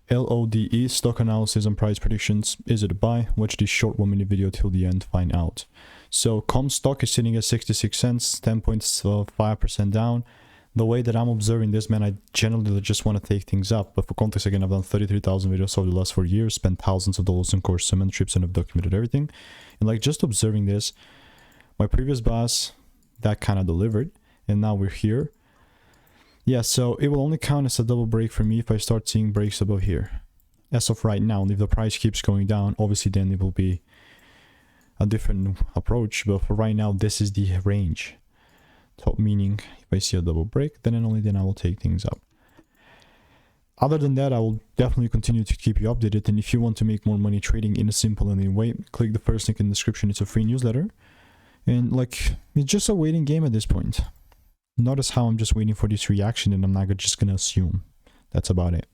LODE stock analysis and price predictions. Is it a buy? Watch this short 1 minute video till the end, find out. So Comstock is sitting at 66 cents, 10.5% down. The way that I'm observing this, man, I generally just want to take things up. But for context, again, I've done 33,000 videos over the last 4 years, spent thousands of dollars in course mentorships, and have documented everything. And like just observing this, my previous boss, that kind of delivered. And now we're here. Yeah, so it will only count as a double break for me if I start seeing breaks above here. As of right now, and if the price keeps going down, obviously then it will be a different approach. But for right now, this is the range. Top meaning, if I see a double break, then and only then I will take things up. Other than that, I will definitely continue to keep you updated. And if you want to make more money trading in a simple and easy way, click the first link in the description. It's a free newsletter. And like, it's just a waiting game at this point. Notice how I'm just waiting for this reaction and I'm not just gonna assume. That's about it.